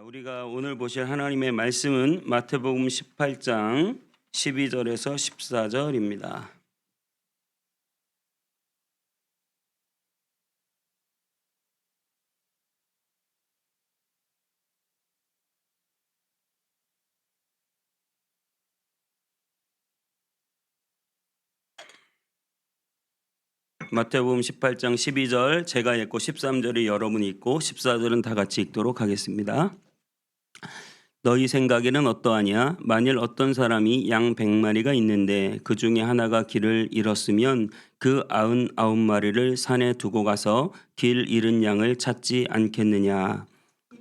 우리가 오늘 보실 하나님의 말씀은 마태복음 18장 12절에서 14절입니다. 마태복음 18장 12절 제가 읽고 13절이 여러분이 읽고 14절은 다 같이 읽도록 하겠습니다. 너희 생각에는 어떠하냐? 만일 어떤 사람이 양 100마리가 있는데 그 중에 하나가 길을 잃었으면 그 99마리를 산에 두고 가서 길 잃은 양을 찾지 않겠느냐?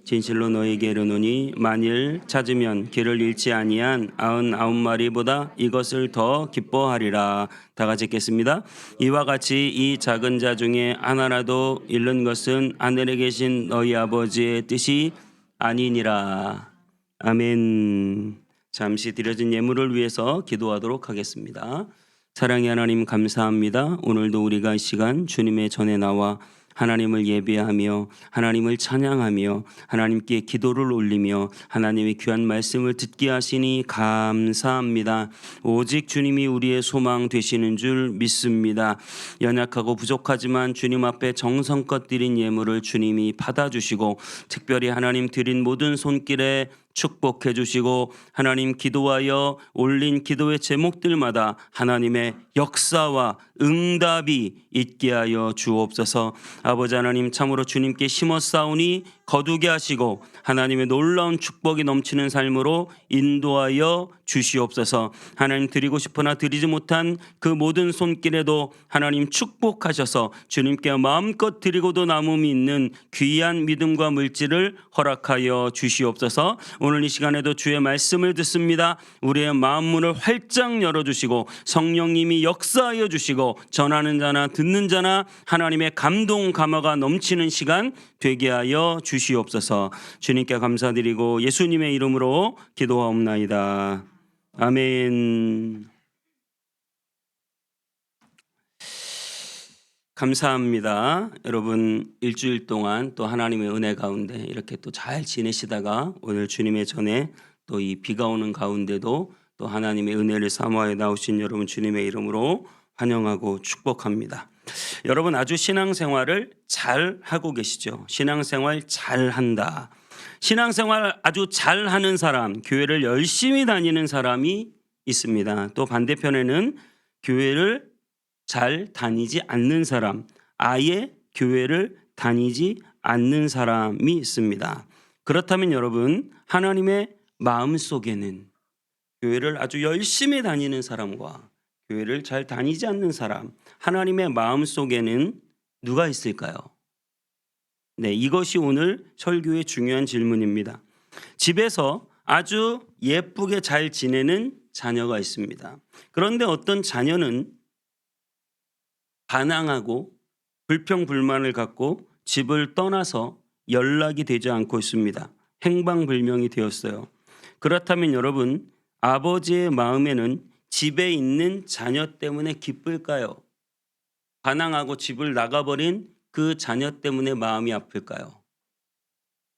진실로 너희에게 이르노니 만일 찾으면 길을 잃지 아니한 99마리보다 이것을 더 기뻐하리라. 다 같이 읽겠습니다. 이와 같이 이 작은 자 중에 하나라도 잃는 것은 하늘에 계신 너희 아버지의 뜻이 아니니라. 아멘. 잠시 드려진 예물을 위해서 기도하도록 하겠습니다. 사랑의 하나님 감사합니다. 오늘도 우리가 이 시간 주님의 전에 나와 하나님을 예배하며 하나님을 찬양하며 하나님께 기도를 올리며 하나님의 귀한 말씀을 듣게 하시니 감사합니다. 오직 주님이 우리의 소망 되시는 줄 믿습니다. 연약하고 부족하지만 주님 앞에 정성껏 드린 예물을 주님이 받아주시고 특별히 하나님 드린 모든 손길에 축복해 주시고 하나님 기도하여 올린 기도의 제목들마다 하나님의 역사와 응답이 있게 하여 주옵소서. 아버지 하나님 참으로 주님께 심었사오니 거두게 하시고 하나님의 놀라운 축복이 넘치는 삶으로 인도하여 주시옵소서. 하나님 드리고 싶으나 드리지 못한 그 모든 손길에도 하나님 축복하셔서 주님께 마음껏 드리고도 남음이 있는 귀한 믿음과 물질을 허락하여 주시옵소서. 오늘 이 시간에도 주의 말씀을 듣습니다. 우리의 마음문을 활짝 열어주시고 성령님이 역사하여 주시고 전하는 자나 듣는 자나 하나님의 감동 감화가 넘치는 시간 되게 하여 주시옵소서. 주님께 감사드리고 예수님의 이름으로 기도하옵나이다. 아멘. 감사합니다. 여러분 일주일 동안 또 하나님의 은혜 가운데 이렇게 또 잘 지내시다가 오늘 주님의 전에 또 이 비가 오는 가운데도 또 하나님의 은혜를 사모하여 나오신 여러분 주님의 이름으로 환영하고 축복합니다. 여러분 아주 신앙생활을 잘 하고 계시죠? 신앙생활 잘 한다. 신앙생활 아주 잘하는 사람, 교회를 열심히 다니는 사람이 있습니다. 또 반대편에는 교회를 잘 다니지 않는 사람, 아예 교회를 다니지 않는 사람이 있습니다. 그렇다면 여러분 하나님의 마음속에는 교회를 아주 열심히 다니는 사람과 교회를 잘 다니지 않는 사람, 하나님의 마음속에는 누가 있을까요? 네, 이것이 오늘 설교의 중요한 질문입니다. 집에서 아주 예쁘게 잘 지내는 자녀가 있습니다. 그런데 어떤 자녀는 반항하고 불평불만을 갖고 집을 떠나서 연락이 되지 않고 있습니다. 행방불명이 되었어요. 그렇다면 여러분, 아버지의 마음에는 집에 있는 자녀 때문에 기쁠까요? 반항하고 집을 나가버린 그 자녀 때문에 마음이 아플까요?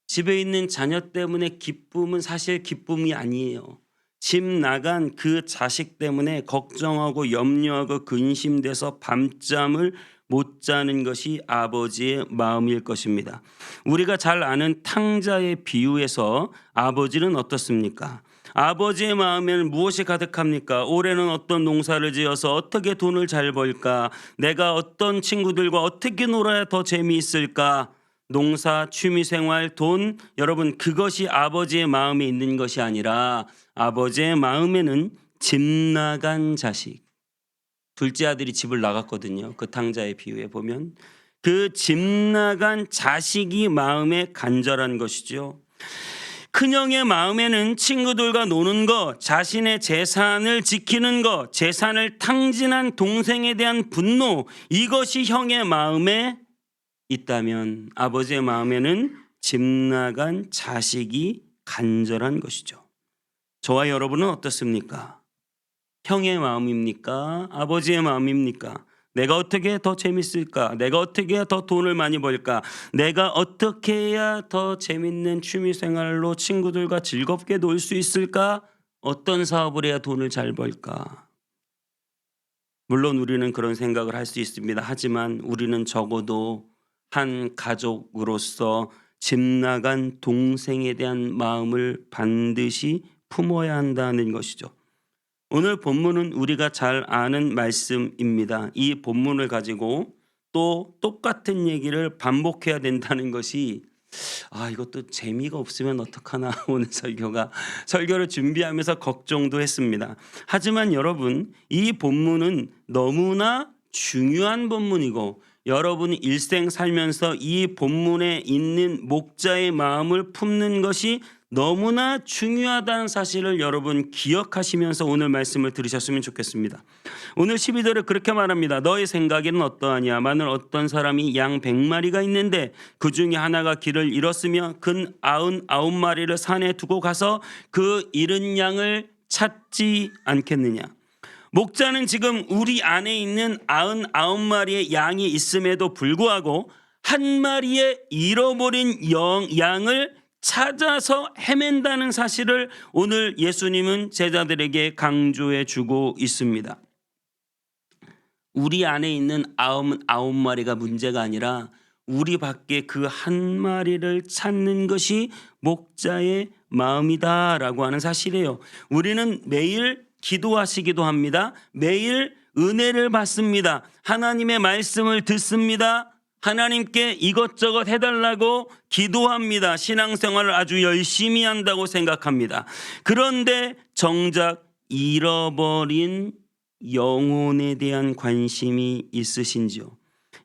집에 있는 자녀 때문에 기쁨은 사실 기쁨이 아니에요. 집 나간 그 자식 때문에 걱정하고 염려하고 근심돼서 밤잠을 못 자는 것이 아버지의 마음일 것입니다. 우리가 잘 아는 탕자의 비유에서 아버지는 어떻습니까? 아버지의 마음에는 무엇이 가득합니까? 올해는 어떤 농사를 지어서 어떻게 돈을 잘 벌까? 내가 어떤 친구들과 어떻게 놀아야 더 재미있을까? 농사, 취미생활, 돈, 여러분 그것이 아버지의 마음에 있는 것이 아니라 아버지의 마음에는 집 나간 자식, 둘째 아들이 집을 나갔거든요. 그 탕자의 비유에 보면 그 집 나간 자식이 마음에 간절한 것이죠. 큰형의 마음에는 친구들과 노는 것, 자신의 재산을 지키는 것, 재산을 탕진한 동생에 대한 분노, 이것이 형의 마음에 있다면 아버지의 마음에는 집 나간 자식이 간절한 것이죠. 저와 여러분은 어떻습니까? 형의 마음입니까? 아버지의 마음입니까? 내가 어떻게 해야 더 재밌을까? 내가 어떻게 해야 더 돈을 많이 벌까? 내가 어떻게 해야 더 재밌는 취미 생활로 친구들과 즐겁게 놀 수 있을까? 어떤 사업을 해야 돈을 잘 벌까? 물론 우리는 그런 생각을 할 수 있습니다. 하지만 우리는 적어도 한 가족으로서 집 나간 동생에 대한 마음을 반드시 품어야 한다는 것이죠. 오늘 본문은 우리가 잘 아는 말씀입니다. 이 본문을 가지고 또 똑같은 얘기를 반복해야 된다는 것이 이것도 재미가 없으면 어떡하나 오늘 설교를 준비하면서 걱정도 했습니다. 하지만 여러분, 이 본문은 너무나 중요한 본문이고 여러분이 일생 살면서 이 본문에 있는 목자의 마음을 품는 것이 너무나 중요하다는 사실을 여러분 기억하시면서 오늘 말씀을 들으셨으면 좋겠습니다. 오늘 12절에 그렇게 말합니다. 너의 생각에는 어떠하냐? 만일 어떤 사람이 양 100마리가 있는데 그 중에 하나가 길을 잃었으며 근 99마리를 산에 두고 가서 그 잃은 양을 찾지 않겠느냐? 목자는 지금 우리 안에 있는 99마리의 양이 있음에도 불구하고 한 마리의 잃어버린 양을 찾아서 헤맨다는 사실을 오늘 예수님은 제자들에게 강조해 주고 있습니다. 우리 안에 있는 99마리가 문제가 아니라 우리 밖에 그 한 마리를 찾는 것이 목자의 마음이다라고 하는 사실이에요. 우리는 매일 기도하시기도 합니다. 매일 은혜를 받습니다. 하나님의 말씀을 듣습니다. 하나님께 이것저것 해달라고 기도합니다. 신앙생활을 아주 열심히 한다고 생각합니다. 그런데 정작 잃어버린 영혼에 대한 관심이 있으신지요?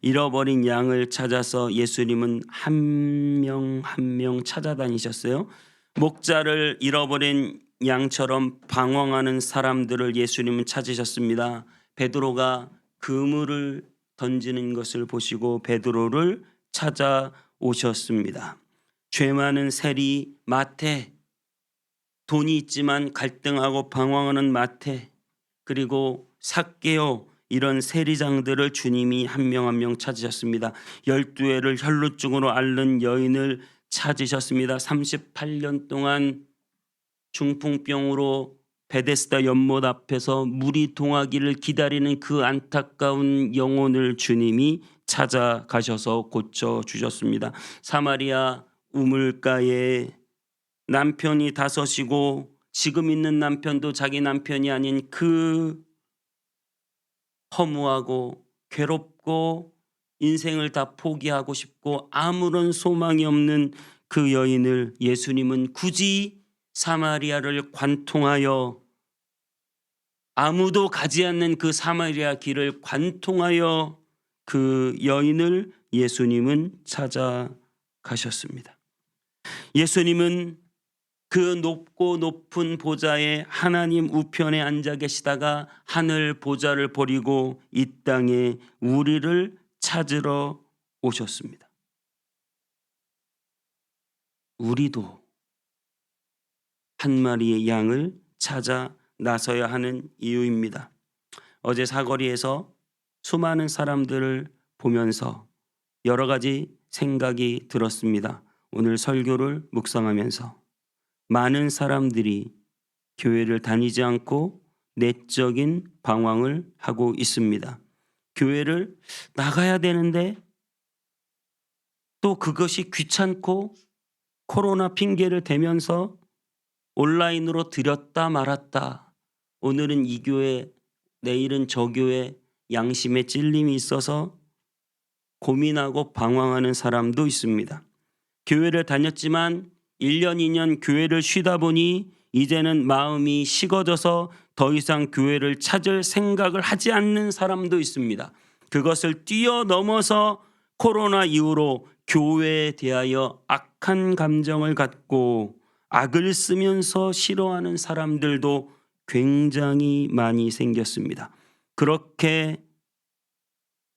잃어버린 양을 찾아서 예수님은 한 명 한 명 찾아다니셨어요. 목자를 잃어버린 양처럼 방황하는 사람들을 예수님은 찾으셨습니다. 베드로가 그물을 던지는 것을 보시고 베드로를 찾아오셨습니다. 죄 많은 세리 마태, 돈이 있지만 갈등하고 방황하는 마태, 그리고 삭개오, 이런 세리장들을 주님이 한 명 한 명 찾으셨습니다. 12회를 혈루증으로 앓는 여인을 찾으셨습니다. 38년 동안 중풍병으로 베데스다 연못 앞에서 물이 동하기를 기다리는 그 안타까운 영혼을 주님이 찾아가셔서 고쳐주셨습니다. 사마리아 우물가에 남편이 다섯이고 지금 있는 남편도 자기 남편이 아닌 그 허무하고 괴롭고 인생을 다 포기하고 싶고 아무런 소망이 없는 그 여인을 예수님은 굳이 사마리아를 관통하여 아무도 가지 않는 그 사마리아 길을 관통하여 그 여인을 예수님은 찾아가셨습니다. 예수님은 그 높고 높은 보좌에 하나님 우편에 앉아 계시다가 하늘 보좌를 버리고 이 땅에 우리를 찾으러 오셨습니다. 우리도 한 마리의 양을 찾아 나서야 하는 이유입니다. 어제 사거리에서 수많은 사람들을 보면서 여러 가지 생각이 들었습니다. 오늘 설교를 묵상하면서 많은 사람들이 교회를 다니지 않고 내적인 방황을 하고 있습니다. 교회를 나가야 되는데 또 그것이 귀찮고 코로나 핑계를 대면서 온라인으로 드렸다 말았다. 오늘은 이 교회, 내일은 저 교회, 양심에 찔림이 있어서 고민하고 방황하는 사람도 있습니다. 교회를 다녔지만 1년, 2년 교회를 쉬다 보니 이제는 마음이 식어져서 더 이상 교회를 찾을 생각을 하지 않는 사람도 있습니다. 그것을 뛰어넘어서 코로나 이후로 교회에 대하여 악한 감정을 갖고 악을 쓰면서 싫어하는 사람들도 굉장히 많이 생겼습니다. 그렇게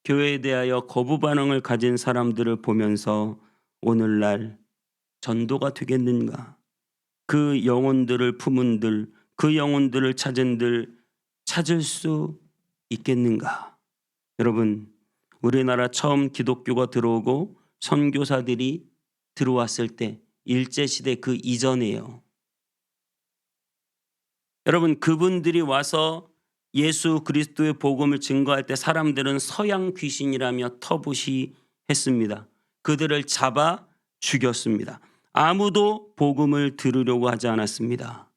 교회에 대하여 거부 반응을 가진 사람들을 보면서 오늘날 전도가 되겠는가? 그 영혼들을 품은들, 그 영혼들을 찾은들 찾을 수 있겠는가? 여러분, 우리나라 처음 기독교가 들어오고 선교사들이 들어왔을 때 일제시대 그 이전이에요. 여러분, 그분들이 와서 예수 그리스도의 복음을 증거할 때 사람들은 서양 귀신이라며 터부시했습니다. 그들을 잡아 죽였습니다. 아무도 복음을 들으려고 하지 않았습니다.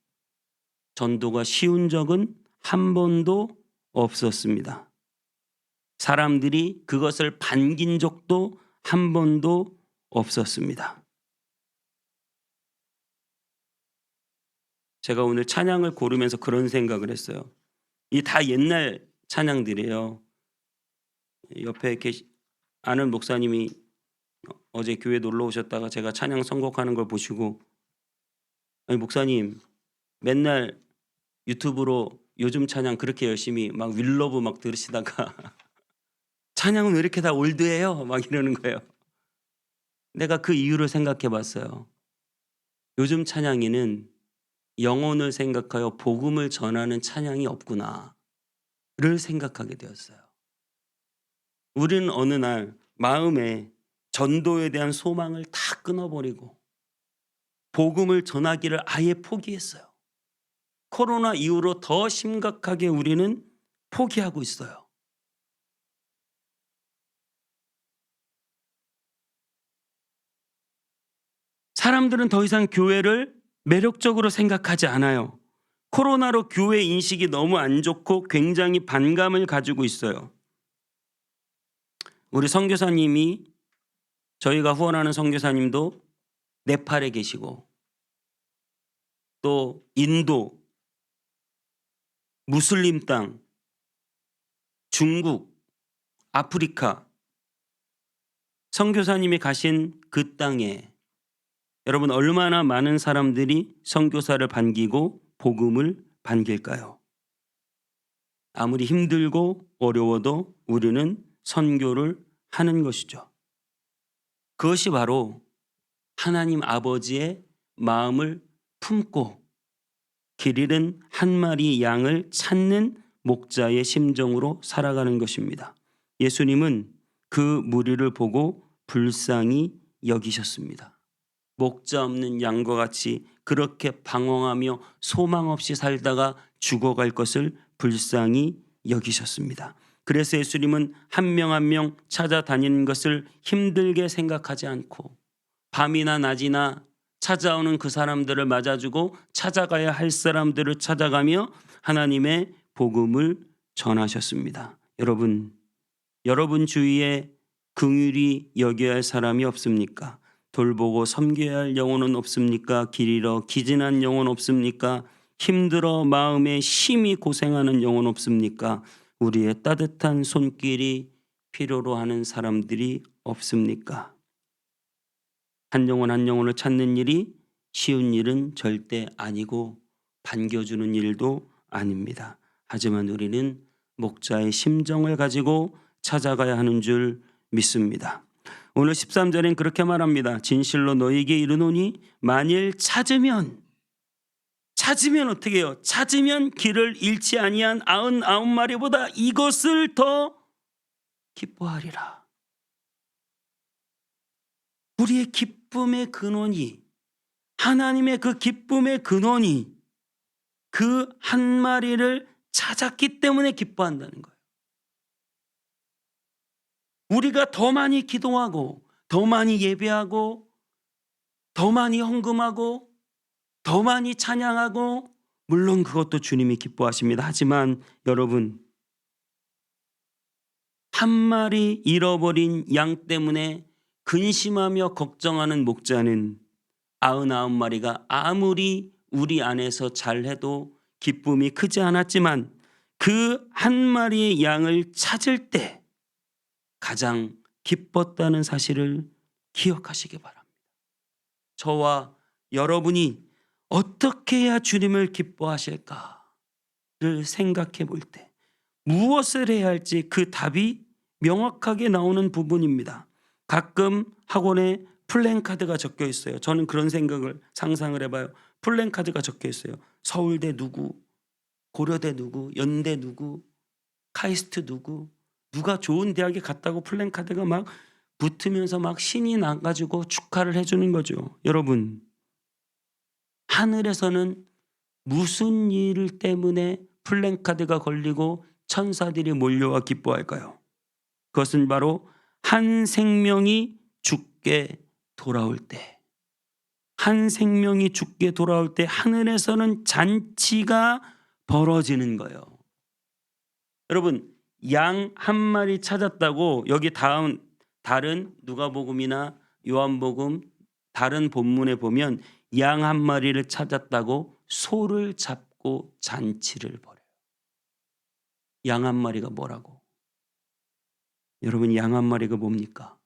전도가 쉬운 적은 한 번도 없었습니다. 사람들이 그것을 반긴 적도 한 번도 없었습니다. 제가 오늘 찬양을 고르면서 그런 생각을 했어요. 이 다 옛날 찬양들이에요. 옆에 아는 목사님이 어제 교회 놀러 오셨다가 제가 찬양 선곡하는 걸 보시고, 아니 목사님 맨날 유튜브로 요즘 찬양 그렇게 열심히 막 윌러브 막 들으시다가 찬양은 왜 이렇게 다 올드해요? 막 이러는 거예요. 내가 그 이유를 생각해 봤어요. 요즘 찬양에는 영혼을 생각하여 복음을 전하는 찬양이 없구나를 생각하게 되었어요. 우리는 어느 날 마음에 전도에 대한 소망을 다 끊어버리고 복음을 전하기를 아예 포기했어요. 코로나 이후로 더 심각하게 우리는 포기하고 있어요. 사람들은 더 이상 교회를 매력적으로 생각하지 않아요. 코로나로 교회 인식이 너무 안 좋고 굉장히 반감을 가지고 있어요. 우리 선교사님이, 저희가 후원하는 선교사님도 네팔에 계시고 또 인도, 무슬림 땅, 중국, 아프리카, 선교사님이 가신 그 땅에 여러분 얼마나 많은 사람들이 선교사를 반기고 복음을 반길까요? 아무리 힘들고 어려워도 우리는 선교를 하는 것이죠. 그것이 바로 하나님 아버지의 마음을 품고 길 잃은 한 마리 양을 찾는 목자의 심정으로 살아가는 것입니다. 예수님은 그 무리를 보고 불쌍히 여기셨습니다. 목자 없는 양과 같이 그렇게 방황하며 소망 없이 살다가 죽어갈 것을 불쌍히 여기셨습니다. 그래서 예수님은 한 명 한 명 찾아다니는 것을 힘들게 생각하지 않고 밤이나 낮이나 찾아오는 그 사람들을 맞아주고 찾아가야 할 사람들을 찾아가며 하나님의 복음을 전하셨습니다. 여러분 주위에 긍휼히 여겨야 할 사람이 없습니까? 돌보고 섬겨야 할 영혼은 없습니까? 길 잃어 기진한 영혼 없습니까? 힘들어 마음에 심히 고생하는 영혼 없습니까? 우리의 따뜻한 손길이 필요로 하는 사람들이 없습니까? 한 영혼 한 영혼을 찾는 일이 쉬운 일은 절대 아니고 반겨주는 일도 아닙니다. 하지만 우리는 목자의 심정을 가지고 찾아가야 하는 줄 믿습니다. 오늘 13절엔 그렇게 말합니다. 진실로 너희에게 이르노니 만일 찾으면 어떻게 해요? 찾으면 길을 잃지 아니한 99마리보다 이것을 더 기뻐하리라. 우리의 기쁨의 근원이, 하나님의 그 기쁨의 근원이 그 한 마리를 찾았기 때문에 기뻐한다는 거예요. 우리가 더 많이 기도하고 더 많이 예배하고 더 많이 헌금하고 더 많이 찬양하고 물론 그것도 주님이 기뻐하십니다. 하지만 여러분, 한 마리 잃어버린 양 때문에 근심하며 걱정하는 목자는 99마리가 아무리 우리 안에서 잘해도 기쁨이 크지 않았지만 그 한 마리의 양을 찾을 때 가장 기뻤다는 사실을 기억하시기 바랍니다. 저와 여러분이 어떻게 해야 주님을 기뻐하실까를 생각해 볼 때 무엇을 해야 할지 그 답이 명확하게 나오는 부분입니다. 가끔 학원에 플랜카드가 적혀 있어요. 저는 그런 생각을 상상을 해봐요. 플랜카드가 적혀 있어요. 서울대 누구, 고려대 누구, 연대 누구, 카이스트 누구, 누가 좋은 대학에 갔다고 플랜카드가 막 붙으면서 막 신이 나가지고 축하를 해주는 거죠. 여러분, 하늘에서는 무슨 일 때문에 플랜카드가 걸리고 천사들이 몰려와 기뻐할까요? 그것은 바로 한 생명이 죽게 돌아올 때, 한 생명이 죽게 돌아올 때 하늘에서는 잔치가 벌어지는 거예요. 여러분, 양 한 마리 찾았다고 여기 다른 누가복음이나 요한복음 다른 본문에 보면 양 한 마리를 찾았다고 소를 잡고 잔치를 벌여요. 양 한 마리가 뭐라고? 여러분, 양 한 마리가 뭡니까?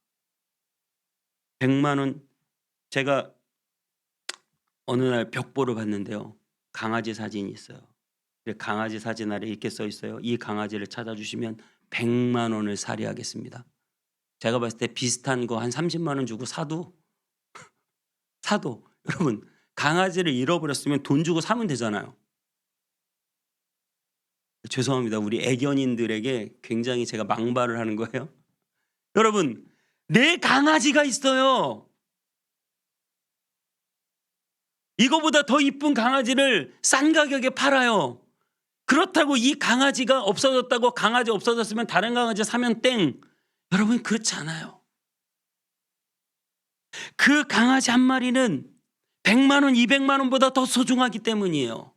100만 원. 제가 어느 날 벽보를 봤는데요. 강아지 사진이 있어요. 강아지 사진 아래 이렇게 써 있어요. 이 강아지를 찾아주시면 100만 원을 살해하겠습니다. 제가 봤을 때 비슷한 거 한 30만 원 주고 사도 여러분, 강아지를 잃어버렸으면 돈 주고 사면 되잖아요. 죄송합니다. 우리 애견인들에게 굉장히 제가 망발을 하는 거예요. 여러분, 내 강아지가 있어요. 이거보다 더 이쁜 강아지를 싼 가격에 팔아요. 그렇다고 이 강아지가 없어졌다고 강아지 없어졌으면 다른 강아지 사면 땡. 여러분, 그렇지 않아요. 그 강아지 한 마리는 100만 원, 200만 원보다 더 소중하기 때문이에요.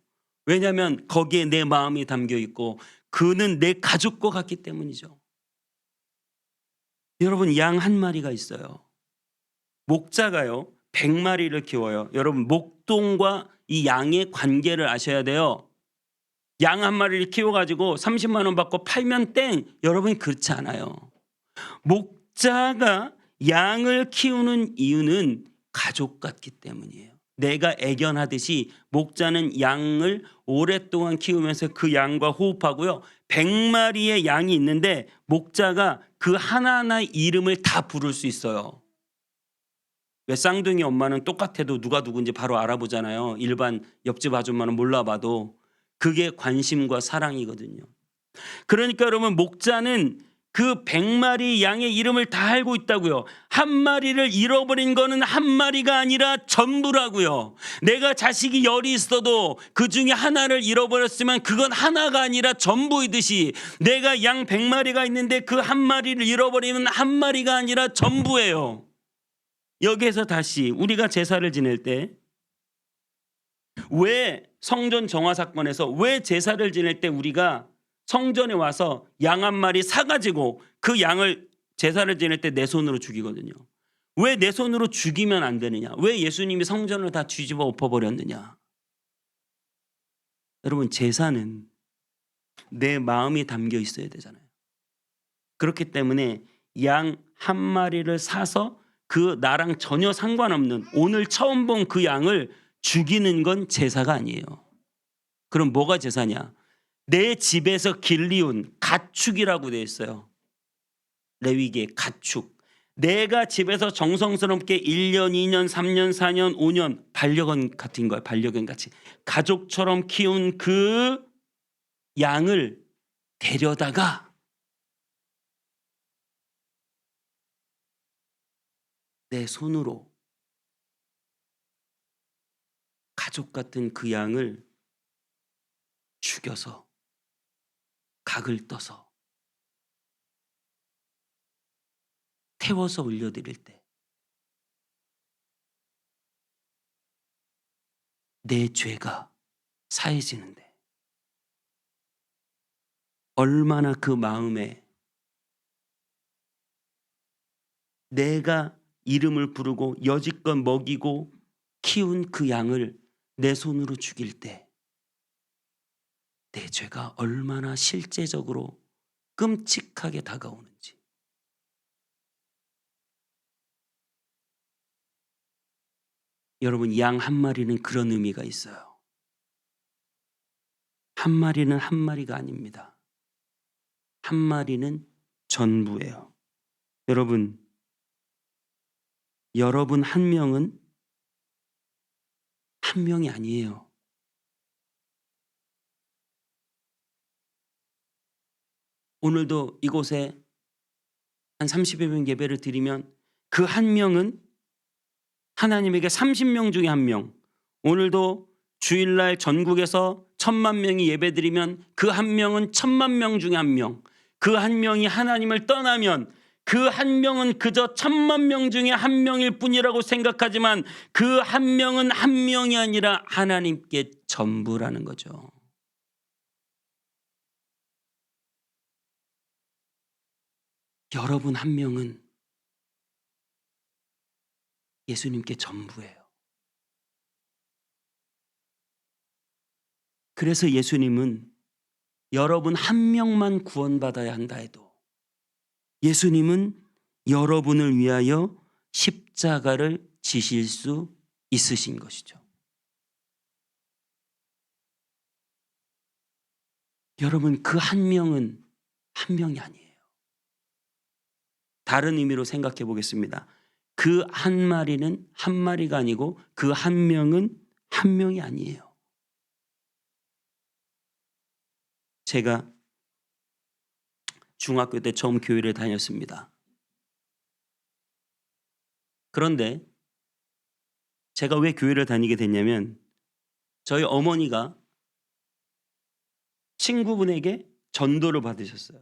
왜냐하면 거기에 내 마음이 담겨 있고 그는 내 가족과 같기 때문이죠. 여러분, 양 한 마리가 있어요. 목자가요 100마리를 키워요. 여러분, 목동과 이 양의 관계를 아셔야 돼요. 양 한 마리를 키워가지고 30만 원 받고 팔면 땡. 여러분, 그렇지 않아요. 목자가 양을 키우는 이유는 가족 같기 때문이에요. 내가 애견하듯이 목자는 양을 오랫동안 키우면서 그 양과 호흡하고요. 100마리의 양이 있는데 목자가 그 하나하나의 이름을 다 부를 수 있어요. 왜 쌍둥이 엄마는 똑같아도 누가 누군지 바로 알아보잖아요. 일반 옆집 아줌마는 몰라봐도. 그게 관심과 사랑이거든요. 그러니까 여러분, 목자는 그 100마리 양의 이름을 다 알고 있다고요. 한 마리를 잃어버린 거는 한 마리가 아니라 전부라고요. 내가 자식이 10이 있어도 그 중에 하나를 잃어버렸으면 그건 하나가 아니라 전부이듯이 내가 양 100마리가 있는데 그 한 마리를 잃어버리면 한 마리가 아니라 전부예요. 여기에서 다시 우리가 제사를 지낼 때 왜 성전 정화 사건에서 왜 제사를 지낼 때 우리가 성전에 와서 양 한 마리 사가지고 그 양을 제사를 지낼 때 내 손으로 죽이거든요. 왜 내 손으로 죽이면 안 되느냐? 왜 예수님이 성전을 다 뒤집어 엎어버렸느냐? 여러분, 제사는 내 마음이 담겨 있어야 되잖아요. 그렇기 때문에 양 한 마리를 사서 그 나랑 전혀 상관없는 오늘 처음 본 그 양을 죽이는 건 제사가 아니에요. 그럼 뭐가 제사냐? 내 집에서 길리운 가축이라고 되어 있어요. 레위기의 가축. 내가 집에서 정성스럽게 1년, 2년, 3년, 4년, 5년 반려견 같은 거야. 반려견 같이 가족처럼 키운 그 양을 데려다가 내 손으로 가족 같은 그 양을 죽여서 각을 떠서 태워서 올려드릴 때 내 죄가 사해지는데 얼마나 그 마음에 내가 이름을 부르고 여지껏 먹이고 키운 그 양을 내 손으로 죽일 때 내 죄가 얼마나 실제적으로 끔찍하게 다가오는지. 여러분, 양 한 마리는 그런 의미가 있어요. 한 마리는 한 마리가 아닙니다. 한 마리는 전부예요. 여러분 한 명은 한 명이 아니에요. 오늘도 이곳에 한 30여 명 예배를 드리면 그 한 명은 하나님에게 30명 중에 한 명, 오늘도 주일날 전국에서 1000만 명이 예배드리면 그 한 명은 1000만 명 중에 한 명, 그 한 명이 하나님을 떠나면 그 한 명은 그저 1000만 명 중에 한 명일 뿐이라고 생각하지만 그 한 명은 한 명이 아니라 하나님께 전부라는 거죠. 여러분 한 명은 예수님께 전부예요. 그래서 예수님은 여러분 한 명만 구원받아야 한다 해도 예수님은 여러분을 위하여 십자가를 지실 수 있으신 것이죠. 여러분 그 한 명은 한 명이 아니에요. 다른 의미로 생각해 보겠습니다. 그 한 마리는 한 마리가 아니고 그 한 명은 한 명이 아니에요. 제가 중학교 때 처음 교회를 다녔습니다. 그런데 제가 왜 교회를 다니게 됐냐면 저희 어머니가 친구분에게 전도를 받으셨어요.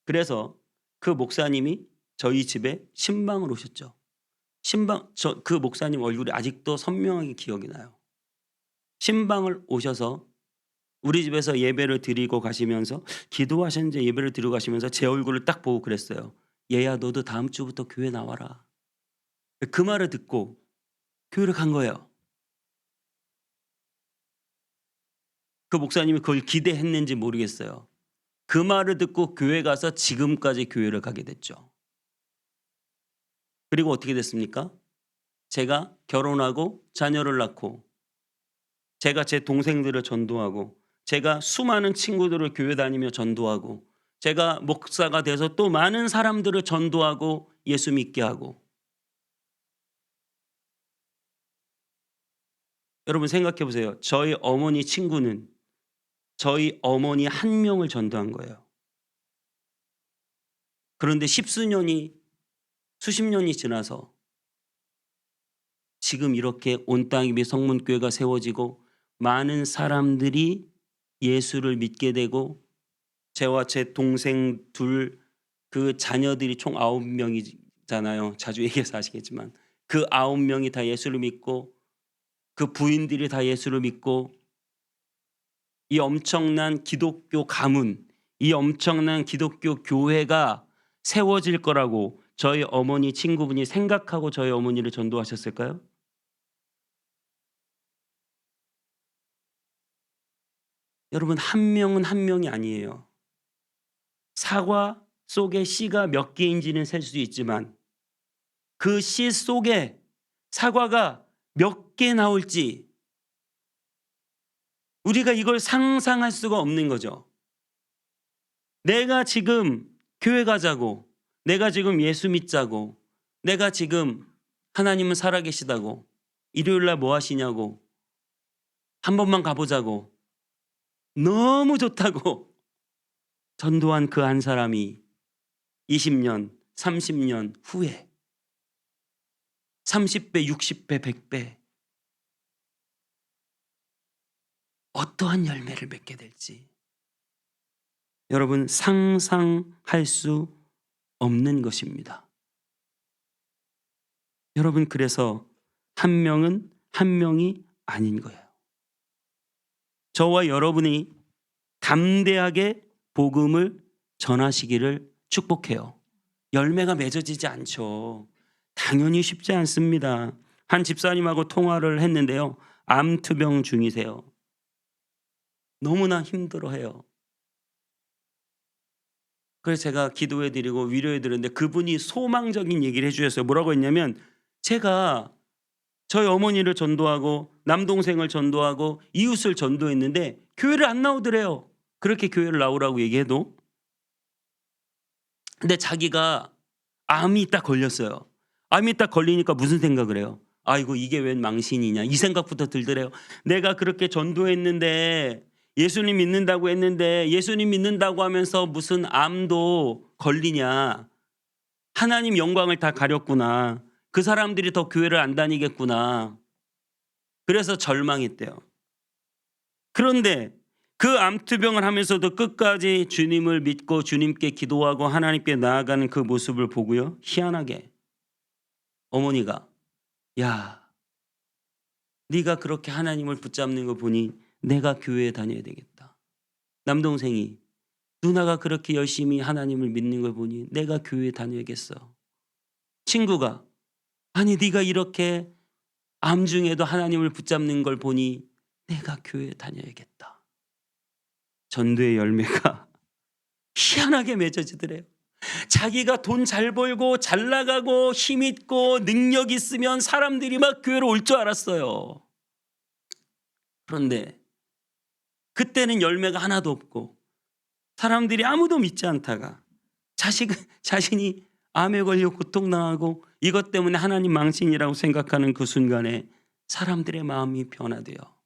그래서 그 목사님이 저희 집에 신방을 오셨죠. 그 목사님 얼굴이 아직도 선명하게 기억이 나요. 신방을 오셔서 우리 집에서 예배를 드리고 가시면서 기도하셨는지 예배를 드리고 가시면서 제 얼굴을 딱 보고 그랬어요. 얘야 너도 다음 주부터 교회 나와라. 그 말을 듣고 교회를 간 거예요. 그 목사님이 그걸 기대했는지 모르겠어요. 그 말을 듣고 교회 가서 지금까지 교회를 가게 됐죠. 그리고 어떻게 됐습니까? 제가 결혼하고 자녀를 낳고 제가 제 동생들을 전도하고 제가 수많은 친구들을 교회 다니며 전도하고 제가 목사가 돼서 또 많은 사람들을 전도하고 예수 믿게 하고 여러분 생각해 보세요. 저희 어머니 친구는 저희 어머니 한 명을 전도한 거예요. 그런데 수십 년이 지나서 지금 이렇게 온 땅 위에 성문교회가 세워지고 많은 사람들이 예수를 믿게 되고 저와 제 동생 둘 그 자녀들이 총 9명이잖아요. 자주 얘기해서 아시겠지만 그 9명이 다 예수를 믿고 그 부인들이 다 예수를 믿고 이 엄청난 기독교 가문, 이 엄청난 기독교 교회가 세워질 거라고 저희 어머니 친구분이 생각하고 저희 어머니를 전도하셨을까요? 여러분 한 명은 한 명이 아니에요. 사과 속에 씨가 몇 개인지는 셀 수 있지만 그 씨 속에 사과가 몇 개 나올지 우리가 이걸 상상할 수가 없는 거죠. 내가 지금 교회 가자고, 내가 지금 예수 믿자고, 내가 지금 하나님은 살아계시다고, 일요일 날 뭐 하시냐고, 한 번만 가보자고, 너무 좋다고 전도한 그 한 사람이 20년, 30년 후에 30배, 60배, 100배 어떠한 열매를 맺게 될지 여러분 상상할 수 없는 것입니다. 여러분 그래서 한 명은 한 명이 아닌 거예요. 저와 여러분이 담대하게 복음을 전하시기를 축복해요. 열매가 맺어지지 않죠. 당연히 쉽지 않습니다. 한 집사님하고 통화를 했는데요. 암투병 중이세요. 너무나 힘들어해요. 그래서 제가 기도해드리고 위로해드렸는데 그분이 소망적인 얘기를 해주셨어요. 뭐라고 했냐면 제가 저희 어머니를 전도하고 남동생을 전도하고 이웃을 전도했는데 교회를 안 나오더래요. 그렇게 교회를 나오라고 얘기해도. 근데 자기가 암이 딱 걸렸어요. 암이 딱 걸리니까 무슨 생각을 해요? 아이고 이게 웬 망신이냐 이 생각부터 들더래요. 내가 그렇게 전도했는데 예수님 믿는다고 했는데 예수님 믿는다고 하면서 무슨 암도 걸리냐. 하나님 영광을 다 가렸구나. 그 사람들이 더 교회를 안 다니겠구나. 그래서 절망했대요. 그런데 그 암투병을 하면서도 끝까지 주님을 믿고 주님께 기도하고 하나님께 나아가는 그 모습을 보고요. 희한하게 어머니가 야, 네가 그렇게 하나님을 붙잡는 거 보니 내가 교회에 다녀야 되겠다. 남동생이 누나가 그렇게 열심히 하나님을 믿는 걸 보니 내가 교회에 다녀야겠어. 친구가 아니 네가 이렇게 암 중에도 하나님을 붙잡는 걸 보니 내가 교회에 다녀야겠다. 전도의 열매가 희한하게 맺어지더래요. 자기가 돈 잘 벌고 잘 나가고 힘 있고 능력 있으면 사람들이 막 교회로 올 줄 알았어요. 그런데 그때는 열매가 하나도 없고 사람들이 아무도 믿지 않다가 자신이 암에 걸려 고통당하고 이것 때문에 하나님 망신이라고 생각하는 그 순간에 사람들의 마음이 변화되어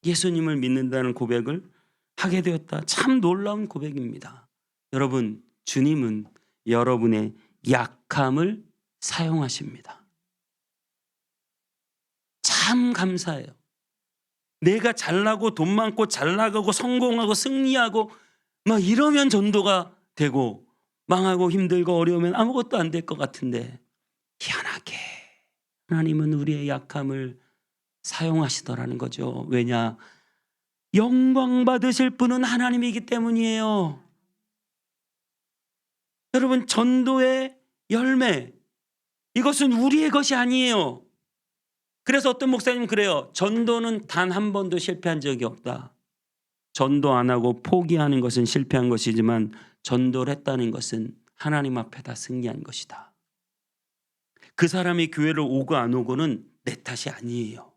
예수님을 믿는다는 고백을 하게 되었다. 참 놀라운 고백입니다. 여러분, 주님은 여러분의 약함을 사용하십니다. 참 감사해요. 내가 잘나고 돈 많고 잘 나가고 성공하고 승리하고 막 이러면 전도가 되고 망하고 힘들고 어려우면 아무것도 안 될 것 같은데 희한하게 하나님은 우리의 약함을 사용하시더라는 거죠. 왜냐? 영광 받으실 분은 하나님이기 때문이에요. 여러분, 전도의 열매 이것은 우리의 것이 아니에요. 그래서 어떤 목사님은 그래요. 전도는 단 한 번도 실패한 적이 없다. 전도 안 하고 포기하는 것은 실패한 것이지만 전도를 했다는 것은 하나님 앞에 다 승리한 것이다. 그 사람이 교회를 오고 안 오고는 내 탓이 아니에요.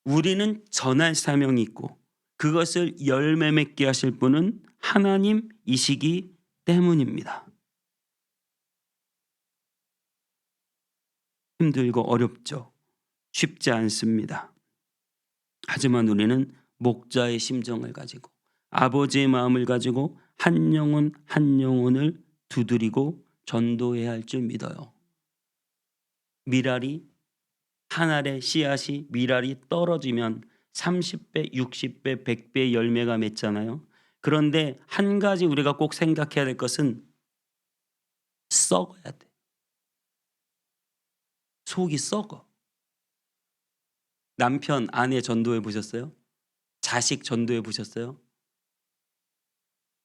우리는 전할 사명이 있고 그것을 열매 맺게 하실 분은 하나님이시기 때문입니다. 힘들고 어렵죠. 쉽지 않습니다. 하지만 우리는 목자의 심정을 가지고 아버지의 마음을 가지고 한 영혼 한 영혼을 두드리고 전도해야 할 줄 믿어요. 미랄이 한 알의 씨앗이 미랄이 떨어지면 30배, 60배, 100배 열매가 맺잖아요. 그런데 한 가지 우리가 꼭 생각해야 될 것은 썩어야 돼. 속이 썩어. 남편, 아내 전도해 보셨어요? 자식 전도해 보셨어요?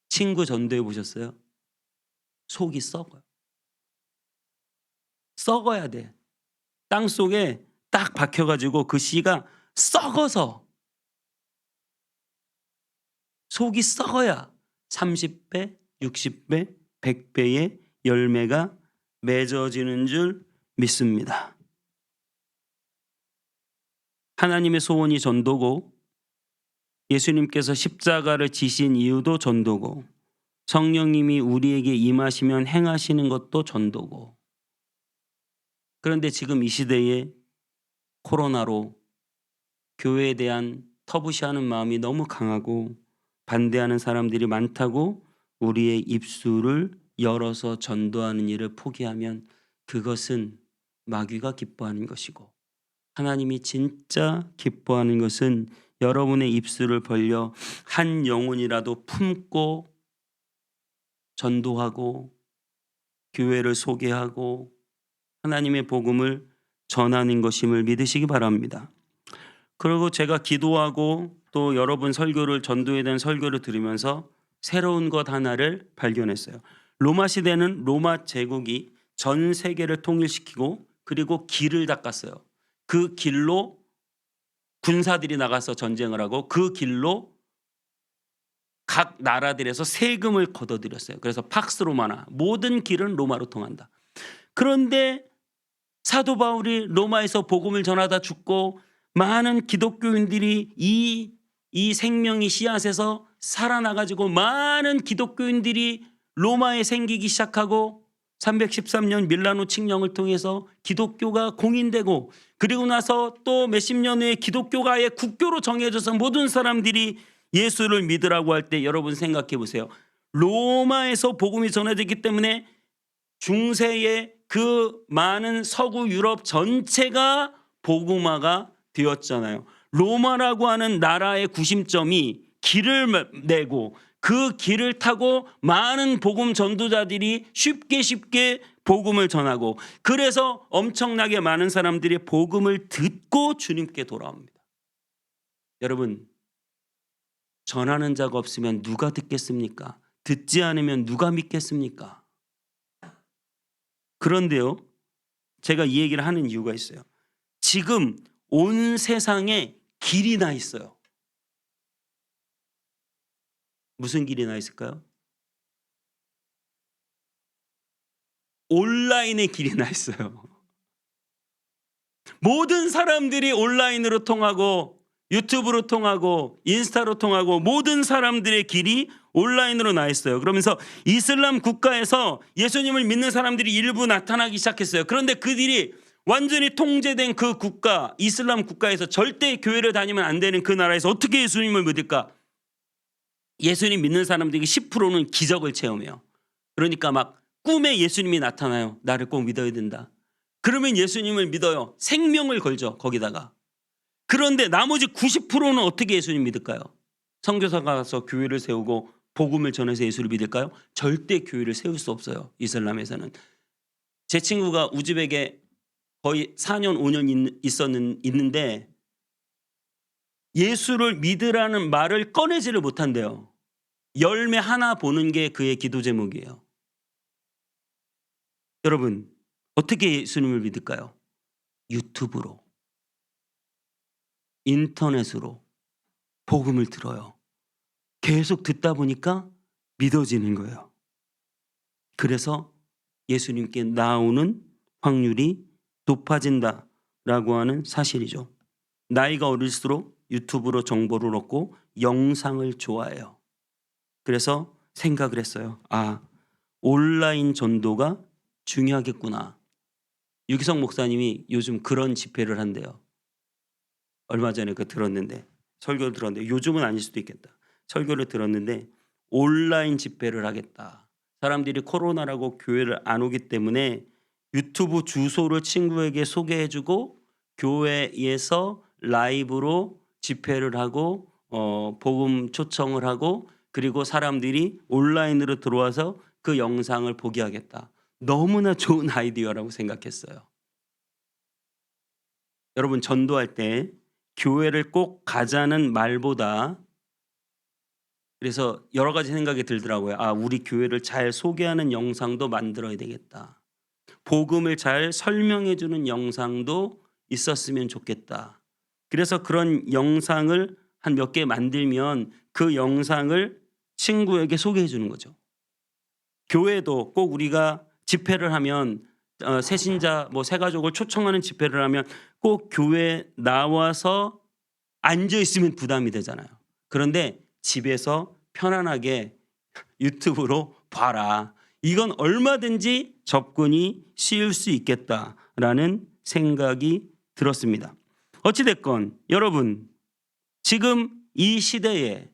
친구 전도해 보셨어요? 속이 썩어요. 썩어야 돼. 땅 속에 딱 박혀가지고 그 씨가 썩어서 속이 썩어야 30배, 60배, 100배의 열매가 맺어지는 줄 믿습니다. 하나님의 소원이 전도고 예수님께서 십자가를 지신 이유도 전도고 성령님이 우리에게 임하시면 행하시는 것도 전도고 그런데 지금 이 시대에 코로나로 교회에 대한 터부시하는 마음이 너무 강하고 반대하는 사람들이 많다고 우리의 입술을 열어서 전도하는 일을 포기하면 그것은 마귀가 기뻐하는 것이고 하나님이 진짜 기뻐하는 것은 여러분의 입술을 벌려 한 영혼이라도 품고 전도하고 교회를 소개하고 하나님의 복음을 전하는 것임을 믿으시기 바랍니다. 그리고 제가 기도하고 또 여러분 설교를 전도에 대한 설교를 들으면서 새로운 것 하나를 발견했어요. 로마 시대는 로마 제국이 전 세계를 통일시키고 그리고 길을 닦았어요. 그 길로 군사들이 나가서 전쟁을 하고 그 길로 각 나라들에서 세금을 걷어들였어요. 그래서 팍스 로마나 모든 길은 로마로 통한다. 그런데 사도 바울이 로마에서 복음을 전하다 죽고 많은 기독교인들이 이 생명의 씨앗에서 살아나가지고 많은 기독교인들이 로마에 생기기 시작하고 313년 밀라노 칙령을 통해서 기독교가 공인되고 그리고 나서 또 몇십 년 후에 기독교가 아예 국교로 정해져서 모든 사람들이 예수를 믿으라고 할 때 여러분 생각해 보세요. 로마에서 복음이 전해졌기 때문에 중세의 그 많은 서구 유럽 전체가 복음화가 되었잖아요. 로마라고 하는 나라의 구심점이 길을 내고 그 길을 타고 많은 복음 전도자들이 쉽게 복음을 전하고 그래서 엄청나게 많은 사람들이 복음을 듣고 주님께 돌아옵니다. 여러분, 전하는 자가 없으면 누가 듣겠습니까? 듣지 않으면 누가 믿겠습니까? 그런데요, 제가 이 얘기를 하는 이유가 있어요. 지금 온 세상에 길이 나 있어요. 무슨 길이 나 있을까요? 온라인의 길이 나 있어요. 모든 사람들이 온라인으로 통하고 유튜브로 통하고 인스타로 통하고 모든 사람들의 길이 온라인으로 나 있어요. 그러면서 이슬람 국가에서 예수님을 믿는 사람들이 일부 나타나기 시작했어요. 그런데 그들이 완전히 통제된 그 국가, 이슬람 국가에서 절대 교회를 다니면 안 되는 그 나라에서 어떻게 예수님을 믿을까? 예수님 믿는 사람들이 10%는 기적을 체험해요. 그러니까 막 꿈에 예수님이 나타나요. 나를 꼭 믿어야 된다. 그러면 예수님을 믿어요. 생명을 걸죠. 거기다가. 그런데 나머지 90%는 어떻게 예수님 믿을까요? 선교사가 가서 교회를 세우고 복음을 전해서 예수를 믿을까요? 절대 교회를 세울 수 없어요. 이슬람에서는. 제 친구가 우즈벡에 거의 4년 5년 있는데 예수를 믿으라는 말을 꺼내지를 못한대요. 열매 하나 보는 게 그의 기도 제목이에요. 여러분, 어떻게 예수님을 믿을까요? 유튜브로, 인터넷으로 복음을 들어요. 계속 듣다 보니까 믿어지는 거예요. 그래서 예수님께 나오는 확률이 높아진다라고 하는 사실이죠. 나이가 어릴수록 유튜브로 정보를 얻고 영상을 좋아해요. 그래서 생각을 했어요. 온라인 전도가 중요하겠구나. 유기성 목사님이 요즘 그런 집회를 한대요. 얼마 전에 들었는데, 설교를 들었는데, 요즘은 아닐 수도 있겠다. 설교를 들었는데 온라인 집회를 하겠다. 사람들이 코로나라고 교회를 안 오기 때문에 유튜브 주소를 친구에게 소개해주고 교회에서 라이브로 집회를 하고 복음 초청을 하고 그리고 사람들이 온라인으로 들어와서 그 영상을 보게 하겠다. 너무나 좋은 아이디어라고 생각했어요. 여러분, 전도할 때 교회를 꼭 가자는 말보다 그래서 여러 가지 생각이 들더라고요. 우리 교회를 잘 소개하는 영상도 만들어야 되겠다. 복음을 잘 설명해 주는 영상도 있었으면 좋겠다. 그래서 그런 영상을 한 몇 개 만들면 그 영상을 친구에게 소개해 주는 거죠. 교회도 꼭 우리가 집회를 하면 새신자 새 가족을 초청하는 집회를 하면 꼭 교회에 나와서 앉아 있으면 부담이 되잖아요. 그런데 집에서 편안하게 유튜브로 봐라. 이건 얼마든지 접근이 쉬울 수 있겠다라는 생각이 들었습니다. 어찌됐건 여러분, 지금 이 시대에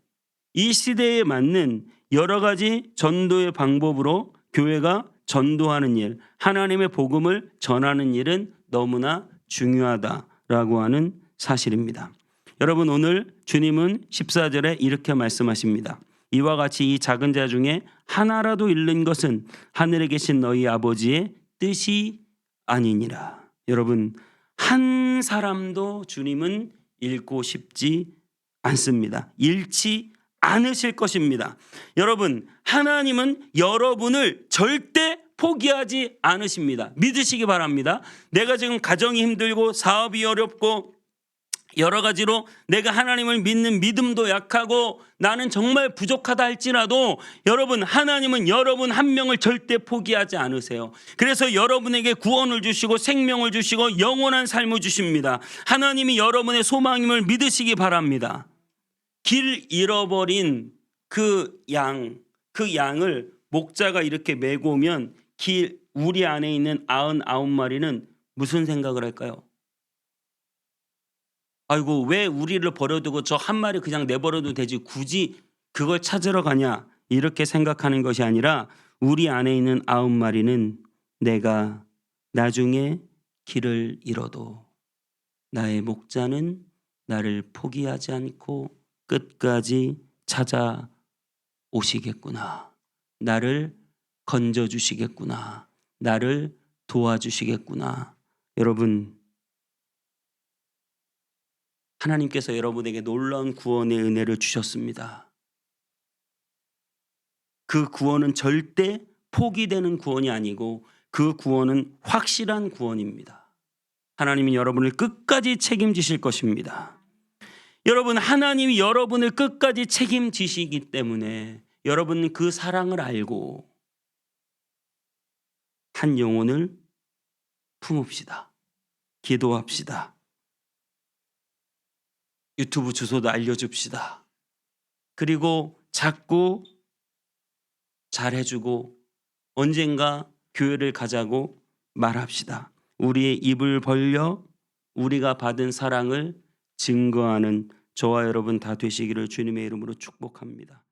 맞는 여러 가지 전도의 방법으로 교회가 전도하는 일, 하나님의 복음을 전하는 일은 너무나 중요하다라고 하는 사실입니다. 여러분, 오늘 주님은 14절에 이렇게 말씀하십니다. 이와 같이 이 작은 자 중에 하나라도 잃는 것은 하늘에 계신 너희 아버지의 뜻이 아니니라. 여러분, 한 사람도 주님은 잃고 싶지 않습니다. 잃지 않으실 것입니다. 여러분, 하나님은 여러분을 절대 포기하지 않으십니다. 믿으시기 바랍니다. 내가 지금 가정이 힘들고 사업이 어렵고 여러 가지로 내가 하나님을 믿는 믿음도 약하고 나는 정말 부족하다 할지라도 여러분, 하나님은 여러분 한 명을 절대 포기하지 않으세요. 그래서 여러분에게 구원을 주시고 생명을 주시고 영원한 삶을 주십니다. 하나님이 여러분의 소망임을 믿으시기 바랍니다. 길 잃어버린 그 양을 목자가 이렇게 메고 오면 길 우리 안에 있는 99마리는 무슨 생각을 할까요? 아이고 왜 우리를 버려두고 저 한 마리 그냥 내버려도 되지 굳이 그걸 찾으러 가냐 이렇게 생각하는 것이 아니라 우리 안에 있는 9마리는 내가 나중에 길을 잃어도 나의 목자는 나를 포기하지 않고 끝까지 찾아오시겠구나. 나를 건져주시겠구나. 나를 도와주시겠구나. 여러분, 하나님께서 여러분에게 놀라운 구원의 은혜를 주셨습니다. 그 구원은 절대 포기되는 구원이 아니고 그 구원은 확실한 구원입니다. 하나님이 여러분을 끝까지 책임지실 것입니다. 여러분, 하나님이 여러분을 끝까지 책임지시기 때문에 여러분은 그 사랑을 알고 한 영혼을 품읍시다. 기도합시다. 유튜브 주소도 알려줍시다. 그리고 자꾸 잘해주고 언젠가 교회를 가자고 말합시다. 우리의 입을 벌려 우리가 받은 사랑을 증거하는 저와 여러분 다 되시기를 주님의 이름으로 축복합니다.